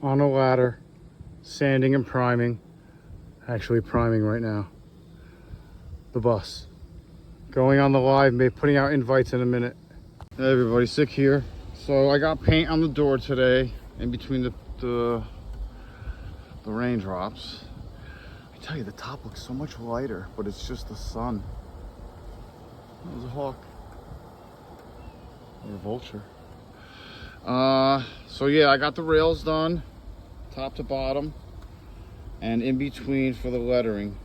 on a ladder, sanding and priming. Actually priming right now. The bus. Going on the live, putting out invites in a minute. Hey everybody, sick here. So I got paint on the door today in between the raindrops. I tell you, the top looks so much lighter, but it's just the sun. That was a hawk. Or a vulture. So yeah, I got the rails done, top to bottom, and in between for the lettering.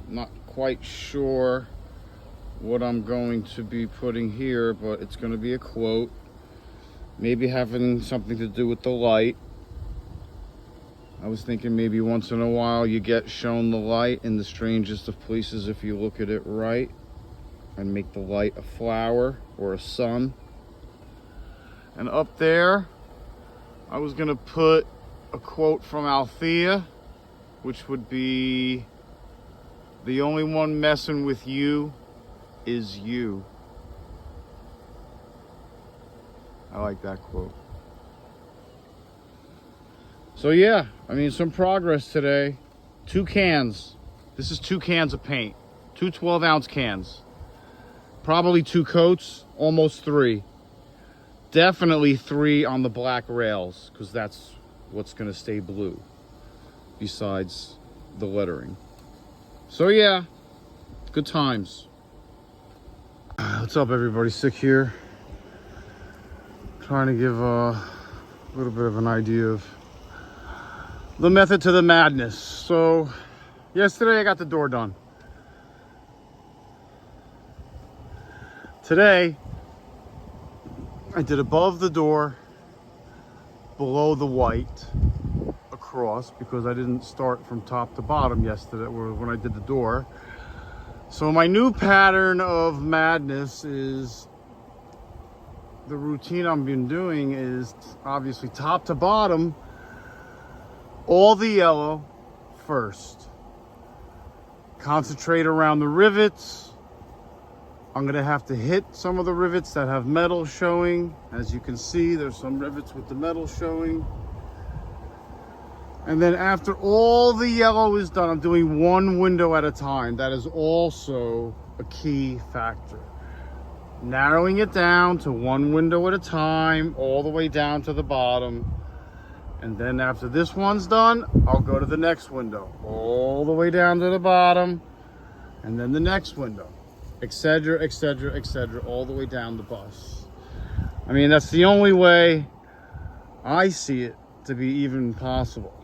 Not quite sure what I'm going to be putting here, but it's going to be a quote. Maybe having something to do with the light. I was thinking maybe once in a while you get shown the light in the strangest of places if you look at it right, and make the light a flower or a sun. And up there, I was gonna put a quote from Althea, which would be, "The only one messing with you is you." I like that quote. So yeah, I mean, some progress today. 2 cans. This is 2 cans of paint. 2 12-ounce cans. Probably 2 coats, almost 3. Definitely 3 on the black rails, because that's what's gonna stay blue, besides the lettering. So yeah, good times. What's up everybody, sick here. Trying to give a little bit of an idea of the method to the madness. So yesterday I got the door done. Today I did above the door, below the white, across, because I didn't start from top to bottom yesterday when I did the door. So my new pattern of madness is, the routine I've been doing is obviously top to bottom, all the yellow first. Concentrate around the rivets. I'm gonna have to hit some of the rivets that have metal showing. As you can see, there's some rivets with the metal showing. And then after all the yellow is done, I'm doing 1 window at a time. That is also a key factor. Narrowing it down to 1 window at a time, all the way down to the bottom. And then after this one's done, I'll go to the next window, all the way down to the bottom, and then the next window, etc., etc., etc., all the way down the bus. I mean, that's the only way I see it to be even possible.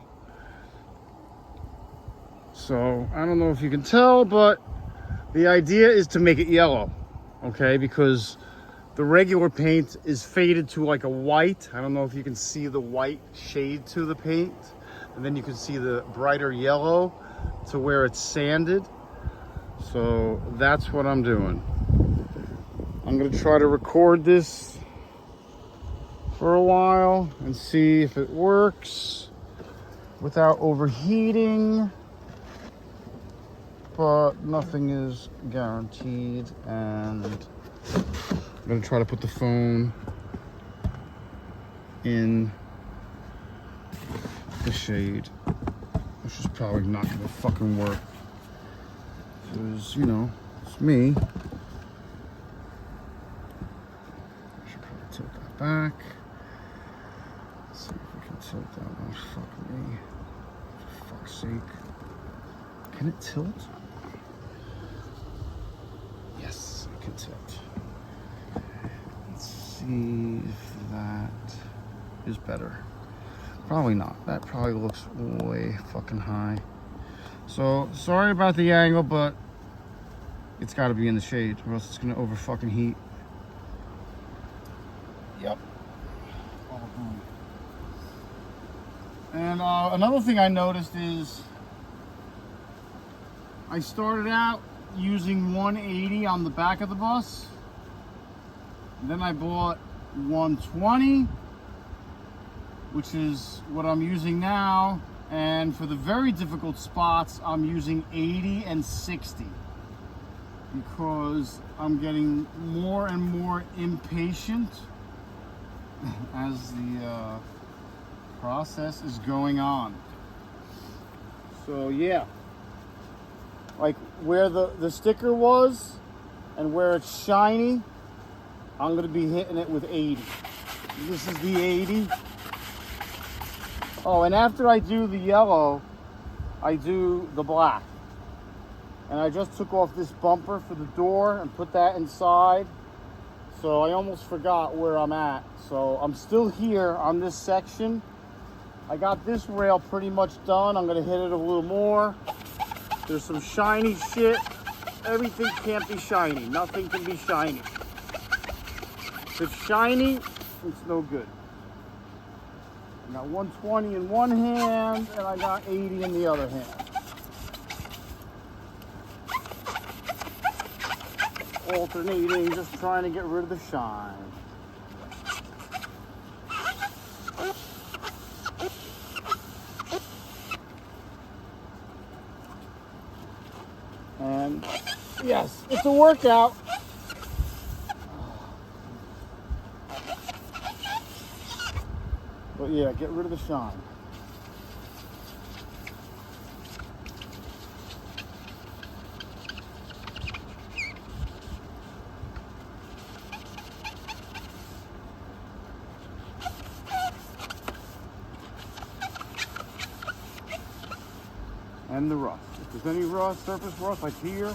So I don't know if you can tell, but the idea is to make it yellow, okay? Because the regular paint is faded to like a white. I don't know if you can see the white shade to the paint. And then you can see the brighter yellow to where it's sanded. So that's what I'm doing. I'm gonna try to record this for a while and see if it works without overheating. But nothing is guaranteed, and I'm gonna try to put the phone in the shade, which is probably not gonna fucking work. Because, you know, it's me. I should probably tilt that back. Let's see if we can tilt that. Oh, fuck me. For fuck's sake. Can it tilt? Yes, it can tilt. Let's see if that is better. Probably not. That probably looks way fucking high. So, sorry about the angle, but it's got to be in the shade or else it's going to over fucking heat. Yep. And another thing I noticed is I started out using 180 on the back of the bus. Then I bought 120, which is what I'm using now. And for the very difficult spots, I'm using 80 and 60 because I'm getting more and more impatient as the process is going on. So yeah, like where the sticker was and where it's shiny, I'm gonna be hitting it with 80. This is the 80. Oh, and after I do the yellow, I do the black. And I just took off this bumper for the door and put that inside. So I almost forgot where I'm at. So I'm still here on this section. I got this rail pretty much done. I'm gonna hit it a little more. There's some shiny shit. Everything can't be shiny. Nothing can be shiny. If it's shiny, it's no good. I got 120 in one hand and I got 80 in the other hand. Alternating, just trying to get rid of the shine. And yes, it's a workout. But yeah, get rid of the shine. And the rust. If there's any rust, surface rust, like here,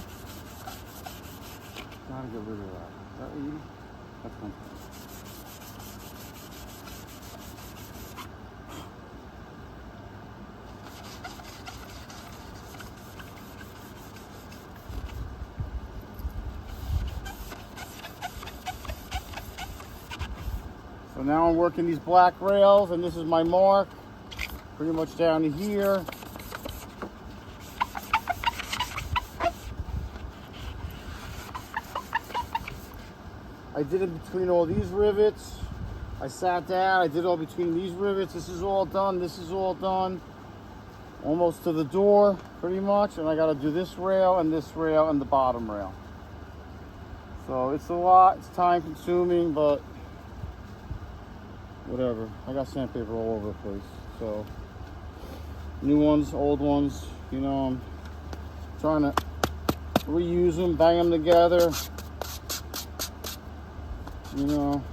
gotta get rid of that. Is that 80? That's 120. So now I'm working these black rails, and this is my mark, pretty much down to here. I did it between all these rivets. I sat down, I did all between these rivets. This is all done, this is all done. Almost to the door, pretty much. And I gotta do this rail and the bottom rail. So it's a lot, it's time consuming, but whatever. I got sandpaper all over the place. So new ones, old ones, you know, I'm trying to reuse them, bang them together. You know,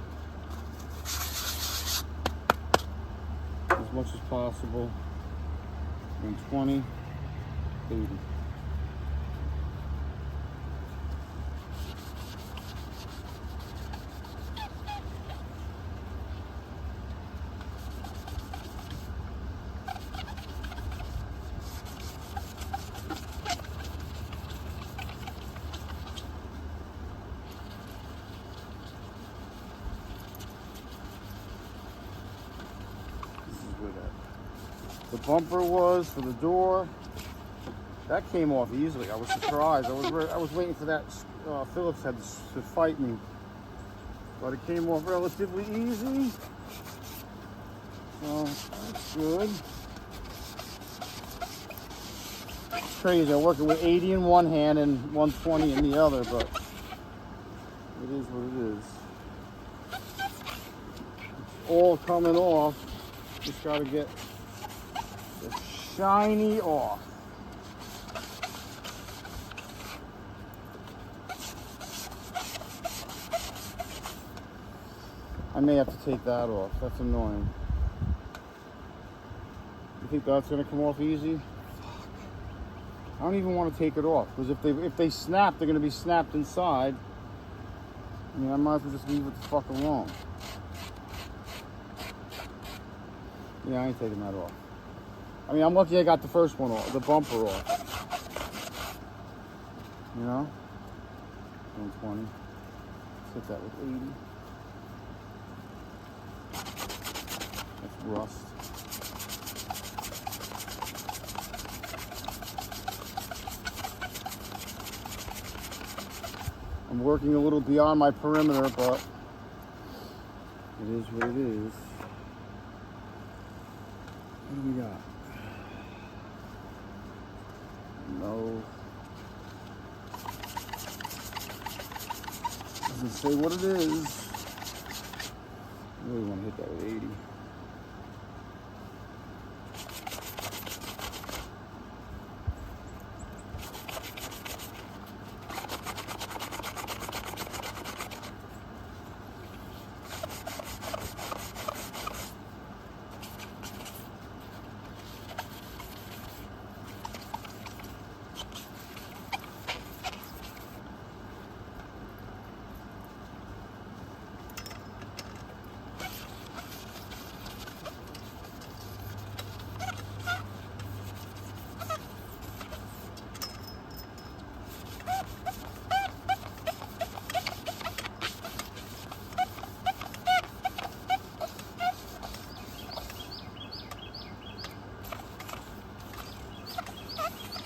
as much as possible. 120, 80. The bumper was for the door. That came off easily. I was surprised. I was waiting for that Phillips head to fight me, but it came off relatively easy. So that's good. It's crazy. I'm working with 80 in one hand and 120 in the other, but it is what it is. It's all coming off. Just got to get the shiny off. I may have to take that off. That's annoying. You think that's gonna come off easy? I don't even want to take it off, because if they snap, they're gonna be snapped inside. I mean, I might as well just leave it the fuck alone. Yeah, I ain't taking that off. I mean, I'm lucky I got the first one off, the bumper off. You know? 120. Let's hit that with 80. That's rust. I'm working a little beyond my perimeter, but it is what it is. What do we got? No. Doesn't say what it is. I really want to hit that with 80.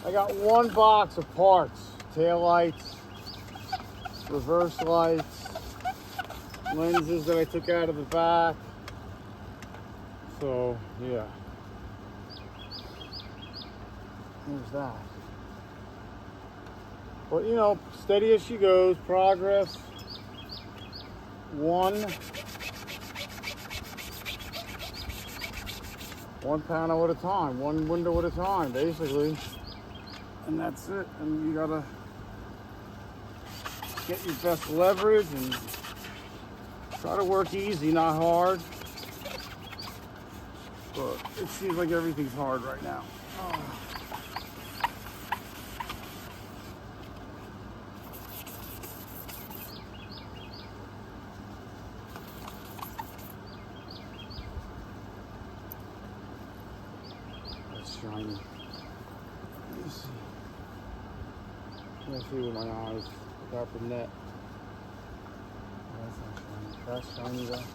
I got one box of parts. Tail lights, reverse lights, lenses that I took out of the back. So, yeah. There's that. But, you know, steady as she goes. Progress. One panel at a time. One window at a time, basically. And that's it. And you gotta get your best leverage and try to work easy, not hard. But it seems like everything's hard right now. Oh. That's shiny. Let me see. I can't see with my eyes without the net. That's not shiny. That's shiny though.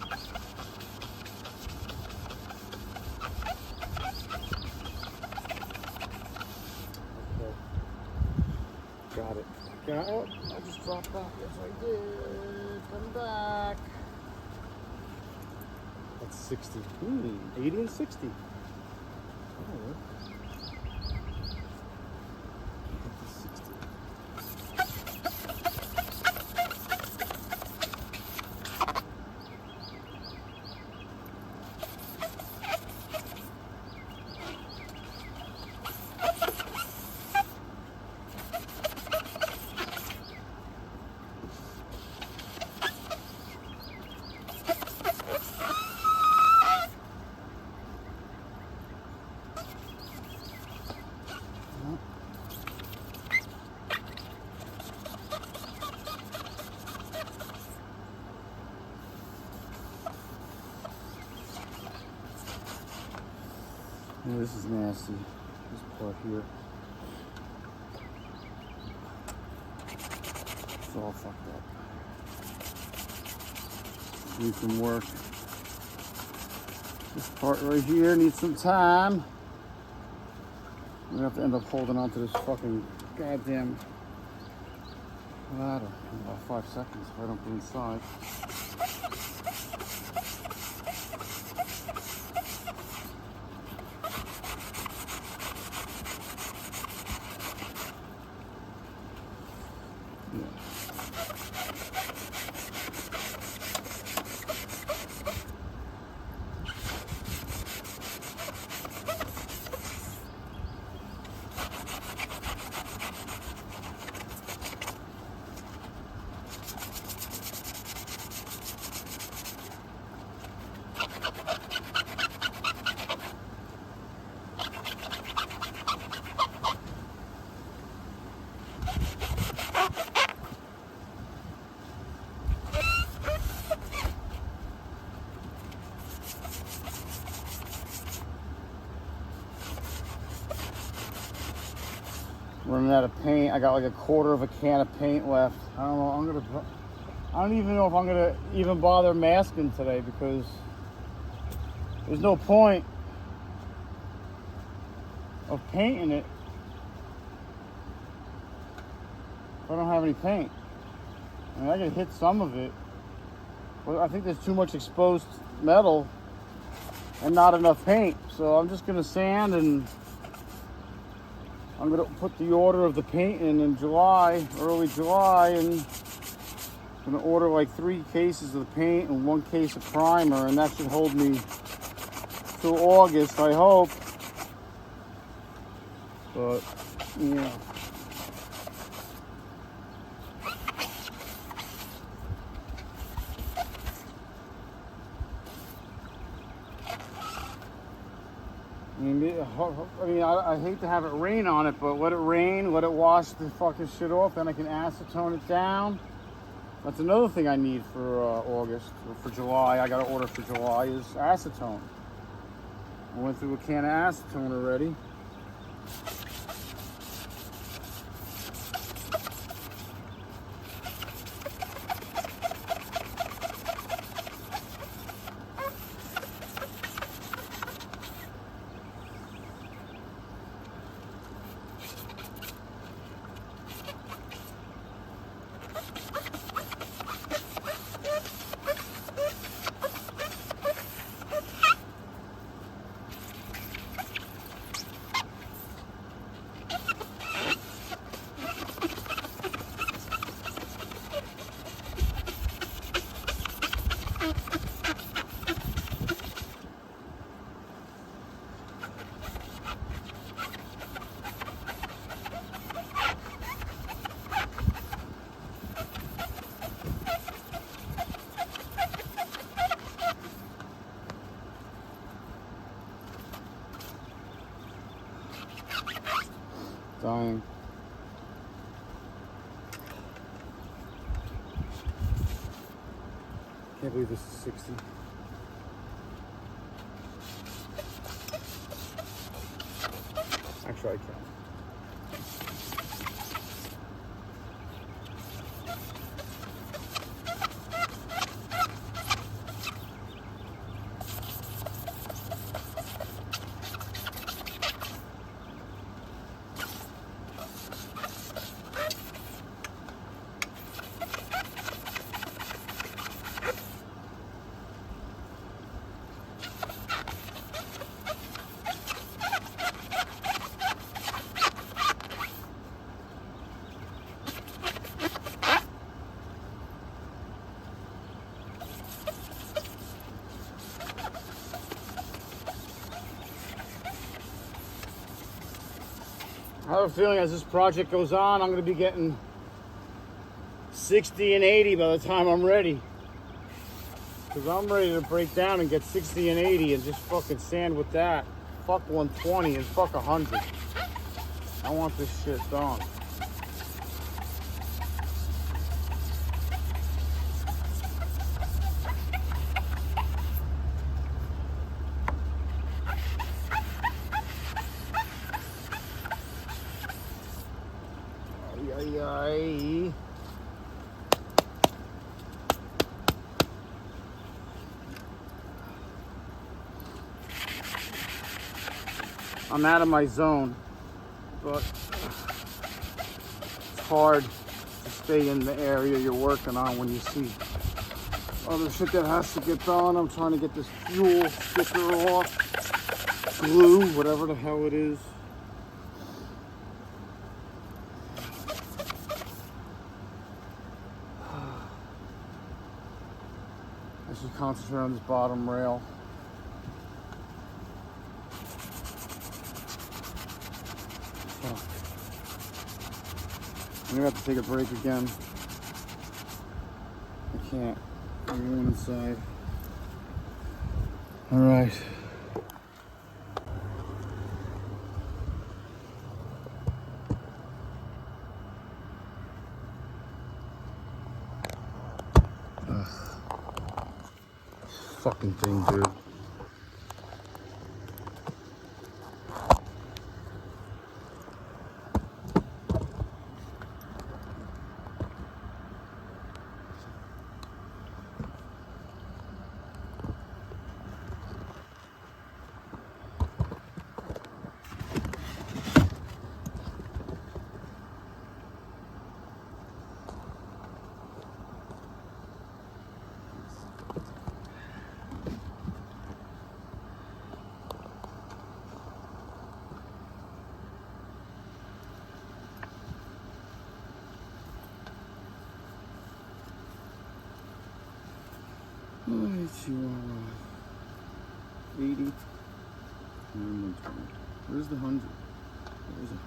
Got it. Oh, I just dropped back. Yes, I did. Come back. That's 60. 80 and 60. Oh. Yeah, this is nasty. This part here. It's all fucked up. Needs some work. This part right here needs some time. I'm gonna have to end up holding on to this fucking goddamn ladder in about 5 seconds if I don't go inside. Running out of paint. I got like a quarter of a can of paint left. I don't know. I don't even know if I'm gonna even bother masking today because there's no point of painting it if I don't have any paint. I mean, I can hit some of it, but I think there's too much exposed metal and not enough paint. So I'm just gonna sand, and I'm gonna put the order of the paint in July, early July, and I'm gonna order like 3 cases of the paint and 1 case of primer, and that should hold me till August, I hope. But yeah. I hate to have it rain on it, but let it rain, let it wash the fucking shit off, then I can acetone it down. That's another thing I need for August, or for July. I got to order for July is acetone. I went through a can of acetone already. dying. Can't believe this is 60. Actually, I can. I have a feeling as this project goes on, I'm going to be getting 60 and 80 by the time I'm ready. Because I'm ready to break down and get 60 and 80 and just fucking sand with that. Fuck 120 and fuck 100. I want this shit done. I'm out of my zone, but it's hard to stay in the area you're working on when you see other shit that has to get done. I'm trying to get this fuel sticker off, glue, whatever the hell it is. I should concentrate on this bottom rail. I'm gonna have to take a break again. I can't. I'm going inside. All right. Fucking thing, dude. Chihuahua. 80 and 120. Where's the 100? There's 100.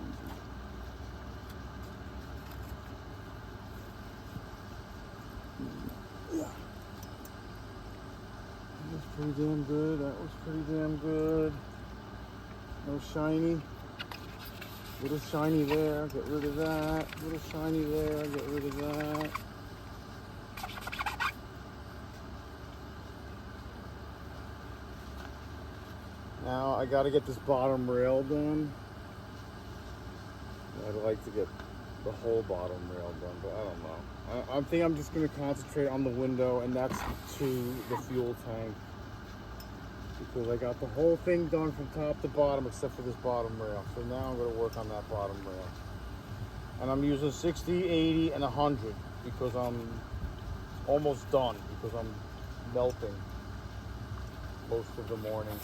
Yeah. That was pretty damn good. That was pretty damn good. No shiny. Little shiny there. Get rid of that. Little shiny there. Get rid of that. Now I gotta get this bottom rail done. I'd like to get the whole bottom rail done, but I don't know. I think I'm just gonna concentrate on the window, and that's to the fuel tank. Because I got the whole thing done from top to bottom except for this bottom rail. So now I'm gonna work on that bottom rail. And I'm using 60, 80, and 100 because I'm almost done, because I'm melting most of the morning.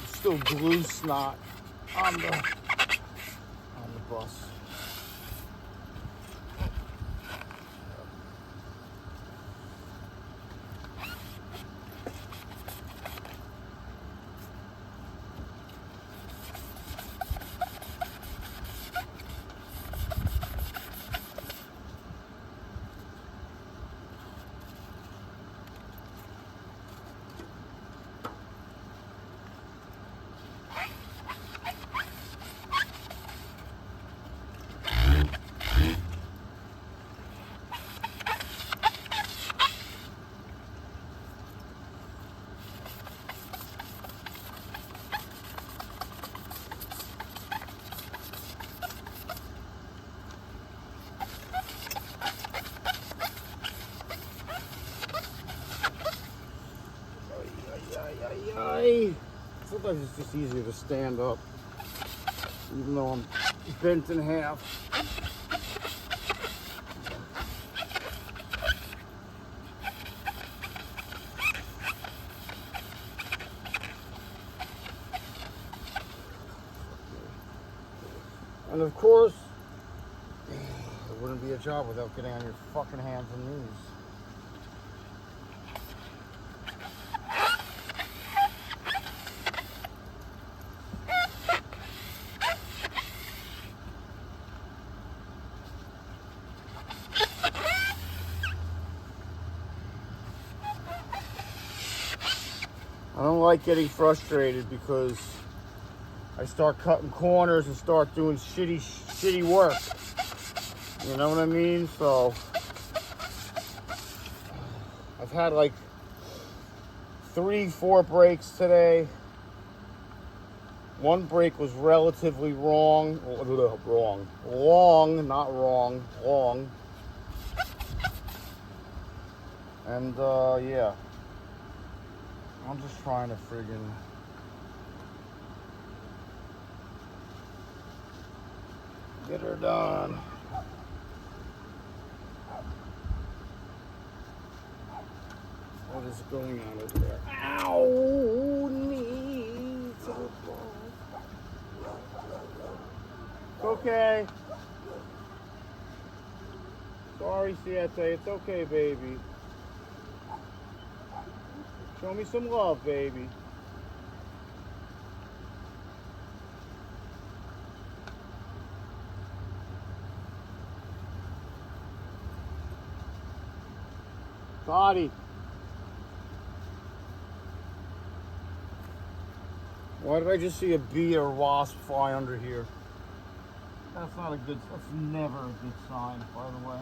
Still glue snot on the bus. Sometimes it's just easier to stand up, even though I'm bent in half. And of course, it wouldn't be a job without getting on your fucking hands and knees. I don't like getting frustrated because I start cutting corners and start doing shitty work. You know what I mean? So I've had like 3-4 breaks today. One break was relatively long, not wrong, long. And yeah, I'm just trying to friggin' get her done. What is going on over there? Ow! Knee! It's okay. Sorry, Siete. It's okay, baby. Show me some love, baby. Dottie. Why did I just see a bee or wasp fly under here? That's not a good, that's never a good sign, by the way.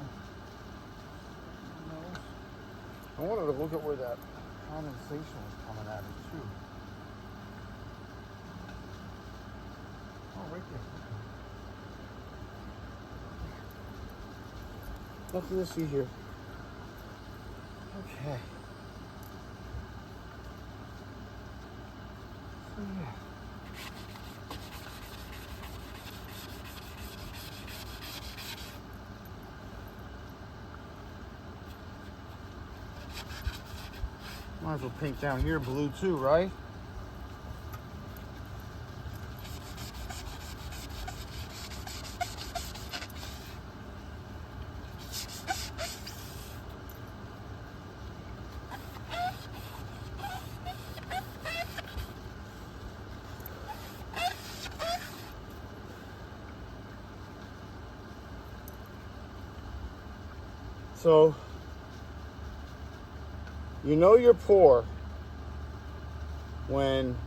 I wanted to look at where that condensation was coming at it too. Oh, right there. Nothing to see here. Okay. So yeah. Might as well paint down here blue too, right? So, you know you're poor when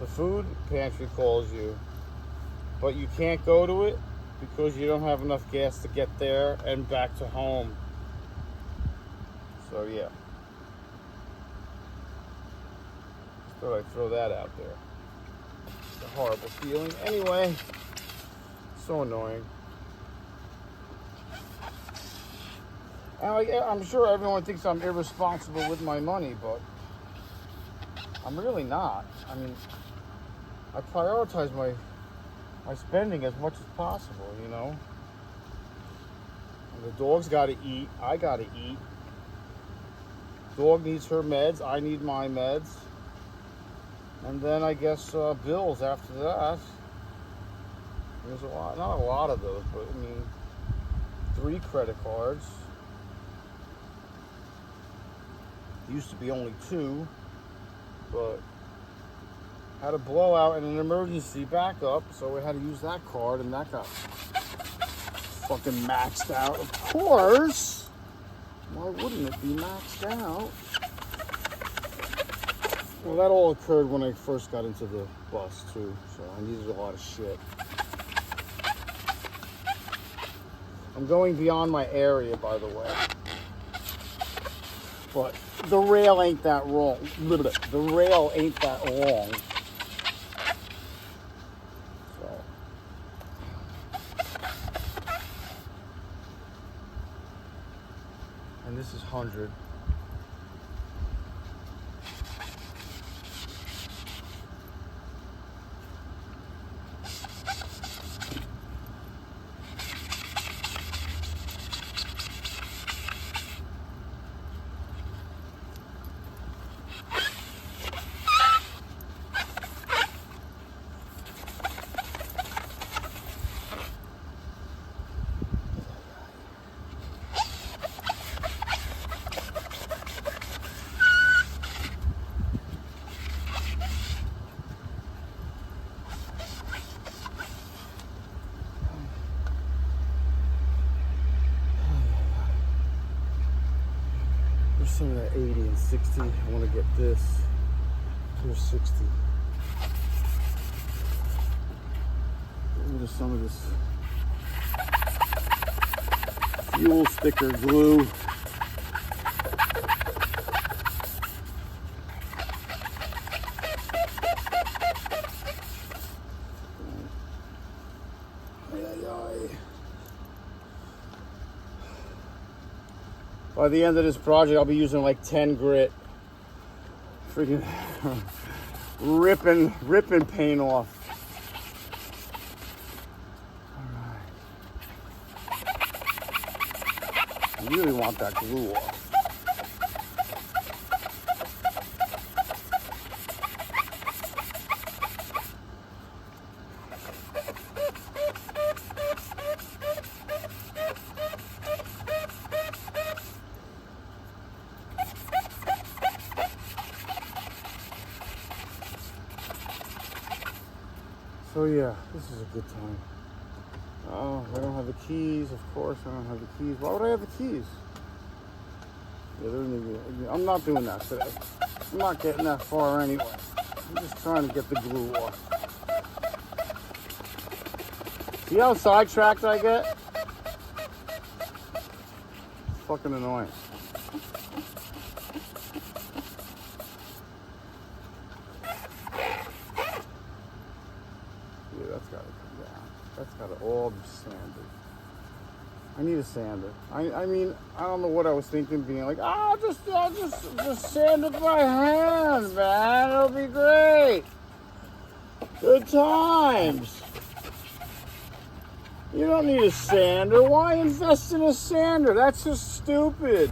the food pantry calls you, but you can't go to it because you don't have enough gas to get there and back to home. So yeah. Just thought I'd throw that out there. It's a horrible feeling. Anyway, so annoying. And I'm sure everyone thinks I'm irresponsible with my money, but I'm really not. I mean, I prioritize my spending as much as possible, you know? And the dog's got to eat. I got to eat. Dog needs her meds. I need my meds. And then I guess bills after that. There's a lot, not a lot of those, but I mean, 3 credit cards. Used to be only 2, but had a blowout and an emergency backup, so we had to use that card, and that got fucking maxed out. Of course! Why wouldn't it be maxed out? Well, that all occurred when I first got into the bus, too, so I needed a lot of shit. I'm going beyond my area, by the way. But the rail ain't that long. The rail ain't that long. So. And this is 100. some of that 80 and 60. I want to get this to a 60. Get rid of some of this fuel sticker glue. By the end of this project, I'll be using like 10 grit. Freaking ripping paint off. All right. I really want that glue off. So yeah, this is a good time. Oh, I don't have the keys. Of course I don't have the keys. Why would I have the keys? Yeah, I'm not doing that today. I'm not getting that far anyway. I'm just trying to get the glue off. See how sidetracked I get? It's fucking annoying. That's got to come down. That's got to all be sanded. I need a sander. I mean, I don't know what I was thinking, being like, I'll just sand it by hand, man. It'll be great. Good times. You don't need a sander. Why invest in a sander? That's just stupid.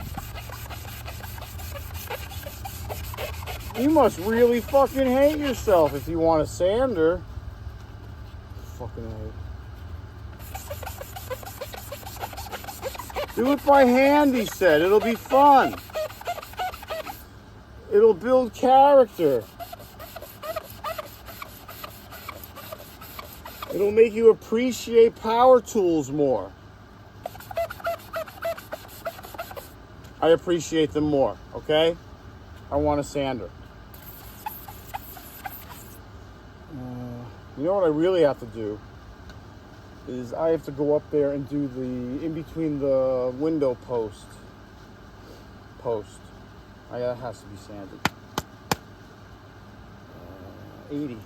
You must really fucking hate yourself if you want a sander. Fucking hate. Do it by hand, he said. It'll be fun. It'll build character. It'll make you appreciate power tools more. I appreciate them more, okay? I want a sander. You know what I really have to do is I have to go up there and do the, in between the window post. That has to be sanded. 80.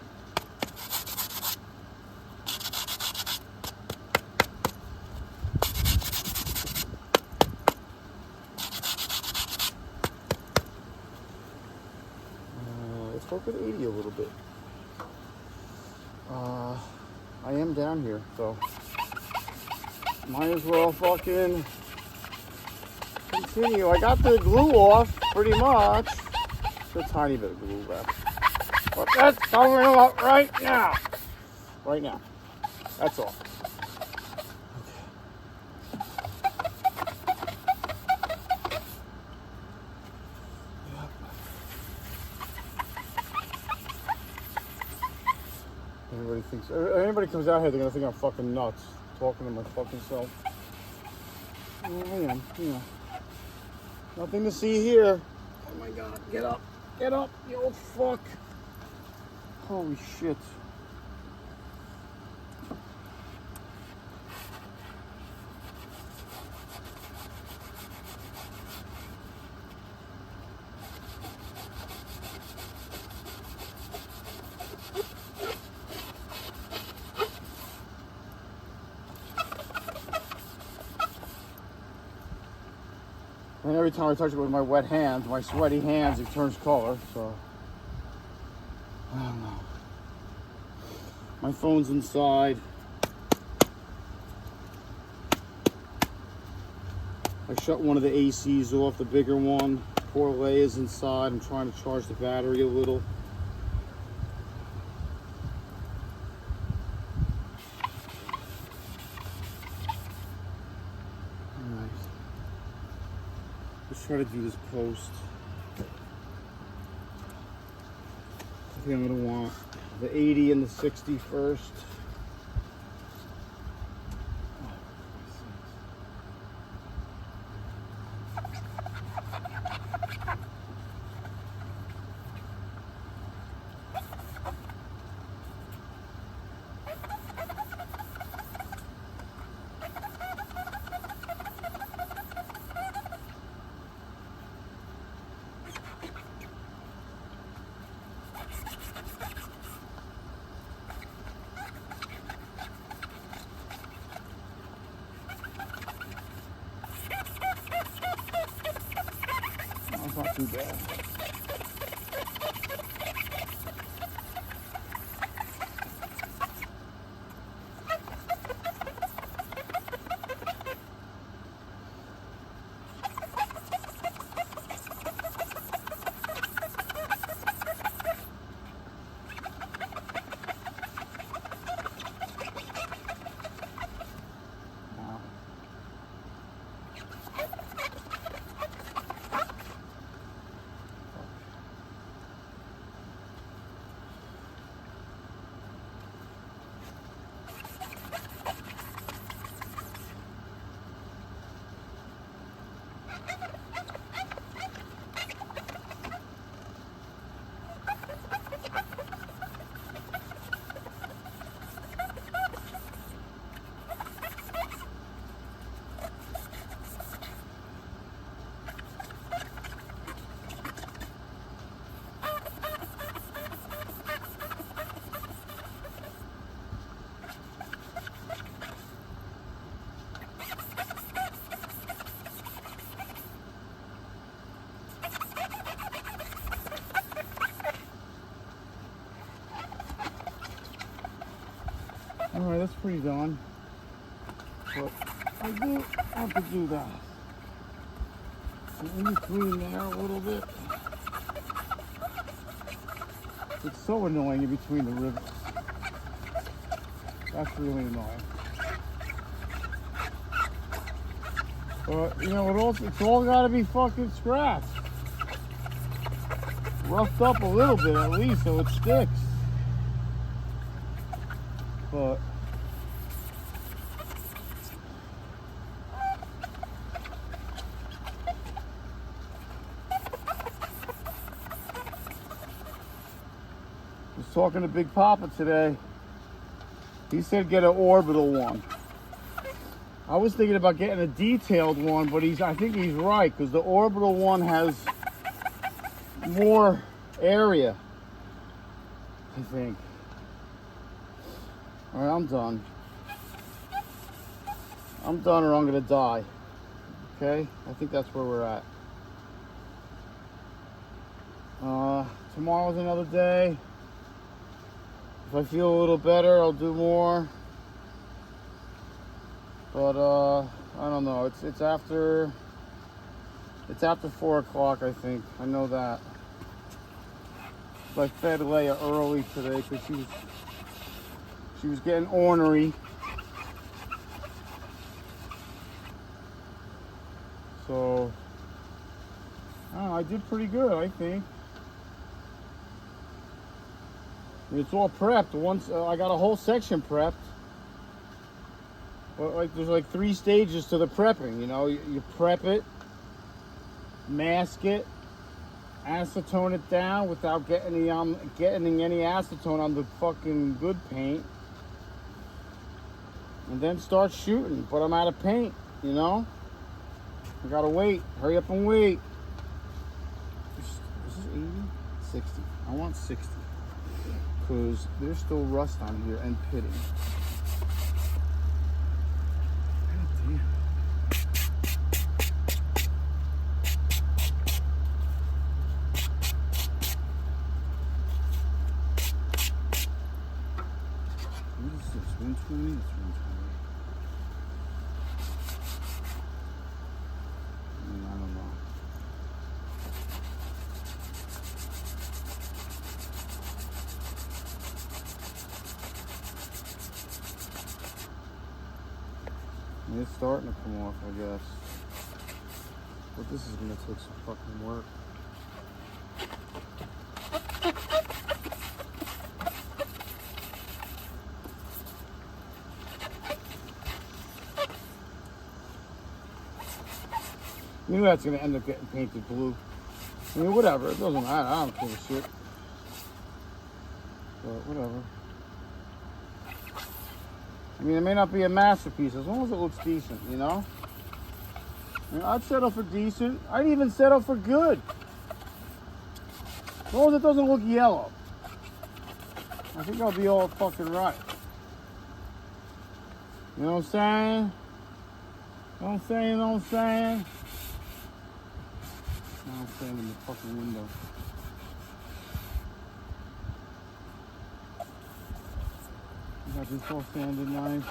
Let's work with 80 a little bit. I am down here, so might as well fucking continue. I got the glue off pretty much. Just a tiny bit of glue left. But that's coming up right now. Right now. That's all. Anybody comes out here, they're gonna think I'm fucking nuts, talking to my fucking self. I am, you know. Nothing to see here. Oh my god, get up, you old fuck. Holy shit. And every time I touch it with my wet hands, my sweaty hands, it turns color, so I don't know. My phone's inside. I shut one of the ACs off, the bigger one. Poor Leia is inside. I'm trying to charge the battery a little. Let's try to do this post. I think I'm gonna want the 80 and the 60 first. too bad. Alright, that's pretty done. But I do have to do that. In between there a little bit. It's so annoying in between the rivets. That's really annoying. But you know, it's all gotta be fucking scratched. Roughed up a little bit at least so it sticks. But I was talking to Big Papa today. He said get an orbital one. I was thinking about getting a detailed one, but I think he's right, because the orbital one has more area, I think. All right, I'm done. I'm done or I'm gonna die. Okay, I think that's where we're at. Tomorrow's another day. If I feel a little better, I'll do more. But I don't know. It's after 4 o'clock, I think. I know that. So I fed Leia early today because she was getting ornery. So I don't know, I did pretty good, I think. It's all prepped. Once I got a whole section prepped. Well, like there's like 3 stages to the prepping. You know, you prep it, mask it, acetone it down without getting any acetone on the fucking good paint, and then start shooting. But I'm out of paint. You know, I gotta wait. Hurry up and wait. Is this 80? 60. I want 60. Because there's still rust on here and pitting. God damn. What is this? 120? It's 120. I don't know. It's starting to come off, I guess. But this is gonna take some fucking work. Maybe that's gonna end up getting painted blue. I mean, whatever. It doesn't matter. I don't give a shit. But whatever. I mean, it may not be a masterpiece as long as it looks decent, you know? I mean, I'd settle for decent. I'd even settle for good. As long as it doesn't look yellow. I think I'll be all fucking right. You know what I'm saying? You know what I'm saying? You know what I'm saying? I'll stand in the fucking window. Got this all sanded nice.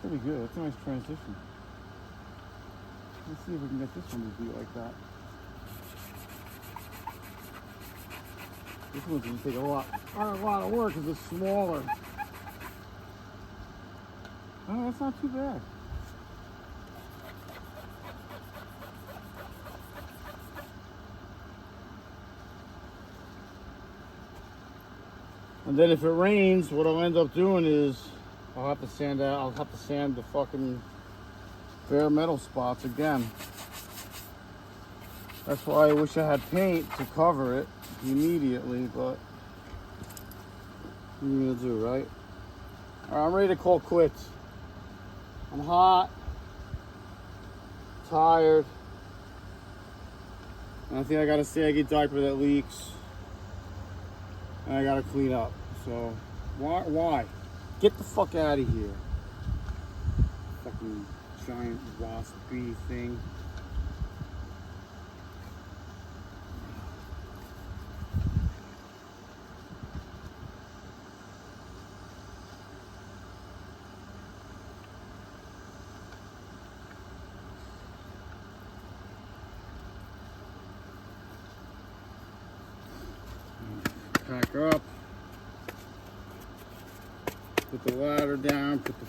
Pretty good. That's a nice transition. Let's see if we can get this one to be like that. This one's gonna take a lot of work because it's smaller. Oh, that's not too bad. And then if it rains, what I'll end up doing is I'll have to sand the fucking bare metal spots again. That's why I wish I had paint to cover it immediately, but what are you gonna do, right? All right, I'm ready to call quits. I'm hot, tired, and I think I got a saggy diaper that leaks, and I gotta clean up. So why? Get the fuck out of here. Fucking giant wasp bee thing. Pack her up. Put the ladder down, put the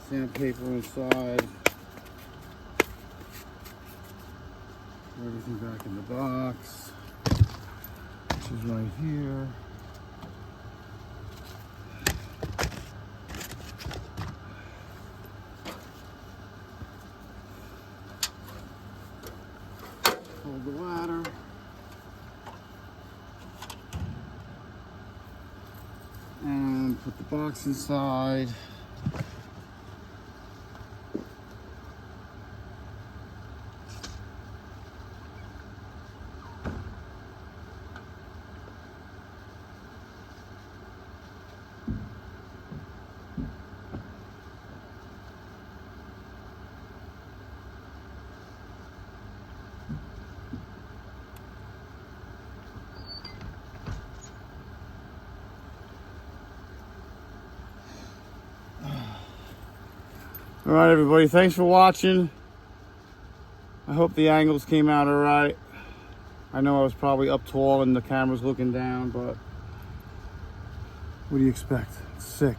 sandpaper inside. Put everything back in the box, which is right here. Hold the ladder. And put the box inside. All right, everybody, thanks for watching. I hope the angles came out all right. I know I was probably up tall and the camera's looking down, but what do you expect? It's sick.